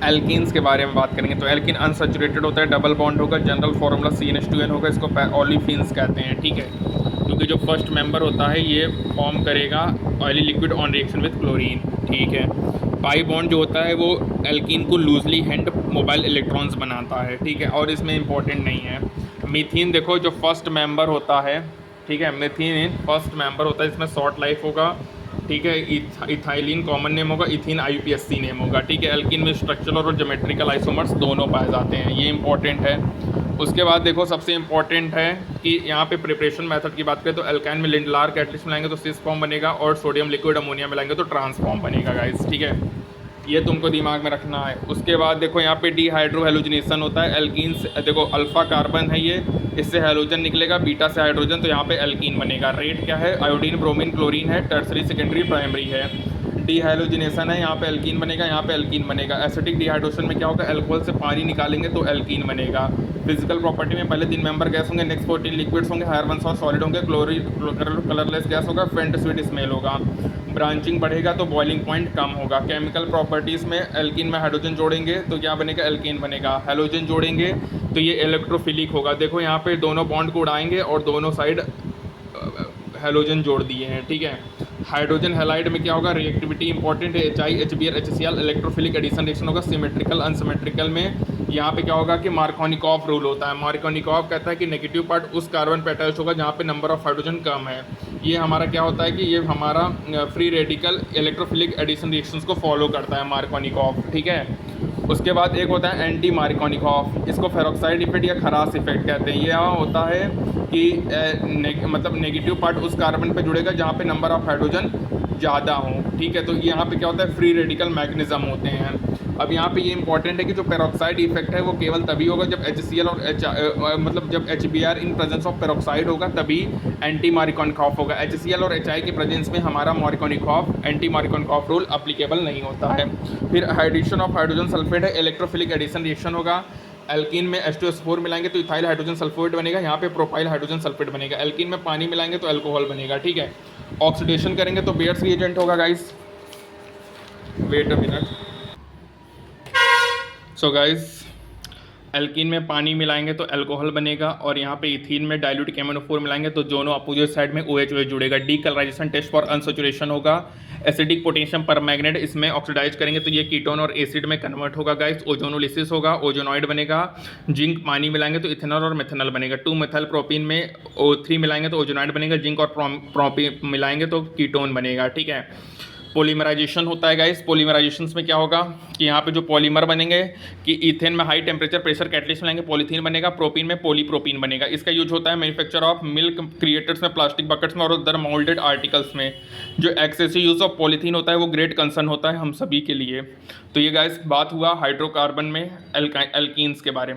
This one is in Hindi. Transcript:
एल्कीन्स के बारे में बात करेंगे तो एल्कीन अनसैचुरेटेड होता है, डबल बॉन्ड होगा, जनरल फार्मूला CnH2n होगा, इसको ओलिफिन्स कहते हैं, ठीक है। क्योंकि जो फर्स्ट मेंबर होता है ये फॉर्म करेगा oily liquid on reaction with chlorine, ठीक है। पाई बॉन्ड जो होता है वो एल्कीन को लूजली हैंड मोबाइल इलेक्ट्रॉन्स बनाता है, ठीक है, और इसमें इंपॉर्टेंट नहीं है। मीथेन देखो जो फर्स्ट मेंबर होता है, ठीक है, मीथेन फर्स्ट मेंबर होता है, इसमें शॉर्ट लाइफ होगा, ठीक है। इथाइलिन कॉमन नेम होगा, इथीन IUPAC नेम होगा, ठीक है। एल्कीन में स्ट्रक्चरल और ज्योमेट्रिकल आइसोमर्स दोनों पाए जाते हैं, ये इंपॉर्टेंट है। उसके बाद देखो सबसे इंपॉर्टेंट है कि यहाँ पे प्रिपरेशन मेथड की बात करें तो एल्काइन में लिंडलार कैटलिस्ट मिलाएंगे तो सिस फॉर्म बनेगा, और सोडियम लिक्विड अमोनिया मिलाएंगे तो ट्रांसफॉर्म बनेगा गाइस, ठीक है। ये तुमको दिमाग में रखना है। उसके बाद देखो यहाँ पे डिहाइड्रो हेलोजिनेशन होता है। एल्कीन से देखो अल्फा कार्बन है ये, इससे हेलोजन निकलेगा, बीटा से हाइड्रोजन, तो यहाँ पे एल्कीन बनेगा। रेट क्या है, आयोडीन ब्रोमीन क्लोरीन है, टर्सरी सेकेंडरी प्राइमरी है। डिहाइड्रोजनेशन है, यहाँ पे एल्कीन बनेगा, यहाँ पे एल्कीन बनेगा। एसिडिक डिहाइड्रेशन में क्या होगा, अल्कोहल से पानी निकालेंगे तो एल्कीन बनेगा। फिजिकल प्रॉपर्टी में पहले 3 मेंबर गैस होंगे, नेक्स्ट 14 लिक्विड्स होंगे, हायर वंस और सॉलिड होंगे, कलरलेस गैस होगा, फेंट स्वीट स्मेल होगा। ब्रांचिंग बढ़ेगा तो बॉइलिंग पॉइंट कम होगा। केमिकल प्रॉपर्टीज़ में एल्कीन में हाइड्रोजन जोड़ेंगे तो क्या बनेगा, एल्कीन बनेगा। हेलोजन जोड़ेंगे तो ये इलेक्ट्रोफिलिक होगा। देखो यहाँ पे दोनों बॉन्ड को उड़ाएंगे और दोनों साइड हेलोजन जोड़ दिए हैं, ठीक है। हाइड्रोजन हैलाइड में क्या होगा, रिएक्टिविटी इंपॉर्टेंट है, HI HBr HCl electrophilic addition reaction होगा। सिमेट्रिकल अनसिमेट्रिकल में यहाँ पे क्या होगा कि मार्कोनिकॉफ रूल होता है। मार्कोनिकॉफ कहता है कि नेगेटिव पार्ट उस कार्बन पे अटैच होगा जहाँ पे नंबर ऑफ हाइड्रोजन कम है। ये हमारा क्या होता है कि ये हमारा free radical electrophilic addition reactions को फॉलो करता है मार्कोनिकॉफ, ठीक है। उसके बाद एक होता है एंटी मार्कोनिकॉफ, इसको फेरोक्साइड इफेक्ट या खरास इफेक्ट कहते हैं। ये होता है कि मतलब नेगेटिव पार्ट उस कार्बन पे जुड़ेगा जहाँ पे नंबर ऑफ हाइड्रोजन ज़्यादा हो, ठीक है। तो यहाँ पे क्या होता है, फ्री रेडिकल मैग्नेज्म होते हैं। अब यहाँ पे ये इंपॉर्टेंट है कि जो पेरोक्साइड इफेक्ट है वो केवल तभी होगा जब HCl और मतलब जब HBr in presence of peroxide होगा तभी एंटी मार्कोनिकॉफ होगा। HCl और HI के प्रेजेंस में हमारा Markovnikov anti Markovnikov rule applicable नहीं होता है। फिर हाइड्रेशन ऑफ हाइड्रोजन सल्फेट है, इलेक्ट्रोफिलिक एडिशन रिएक्शन होगा। एल्कीन में H2S4 मिलाएंगे तो इथाइल हाइड्रोजन सल्फेट बनेगा, यहाँ पे प्रोपाइल हाइड्रोजन सल्फेट बनेगा। एल्कीन में पानी मिलाएंगे तो अल्कोहल बनेगा, ठीक है। ऑक्सीडेशन करेंगे तो बेयर्स रिएजेंट होगा guys. Wait a minute. So guys alkene में पानी मिलाएंगे तो अल्कोहल बनेगा, और यहाँ पे इथीन में डाइल्यूट KMnO4 मिलाएंगे तो दोनों अपोजिट साइड में OH जुड़ेगा। डीकलराइजेशन टेस्ट फॉर अनसैचुरेशन होगा। एसिडिक पोटेशियम परमैग्नेट इसमें ऑक्सीडाइज करेंगे तो ये कीटोन और एसिड में कन्वर्ट होगा गाइस। ओजोनोलिसिस होगा, ओजोनॉइड बनेगा। जिंक पानी मिलाएंगे तो इथेनॉल और मेथेनॉल बनेगा। 2 मेथाइल प्रोपीन में O3 मिलाएंगे तो ओजोनॉइड बनेगा। जिंक और प्रोपीन मिलाएंगे तो कीटोन बनेगा, ठीक है। पॉलीमराइजेशन होता है गाइस। पॉलीमराइजेशन में क्या होगा कि यहाँ पे जो पॉलीमर बनेंगे कि इथेन में हाई टेम्परेचर प्रेशर कैटलिस्ट मिलाएंगे पॉलीथीन बनेगा, प्रोपीन में पॉलीप्रोपीन बनेगा। इसका यूज होता है मैन्युफैक्चर ऑफ मिल्क क्रिएटर्स में, प्लास्टिक बकेट्स में और अदर मोल्डेड आर्टिकल्स में। जो एक्सेसिव यूज ऑफ पॉलीथीन होता है वो ग्रेट कंसर्न होता है हम सभी के लिए। तो ये गाइस बात हुआ हाइड्रोकार्बन में एल्कीन्स के बारे में।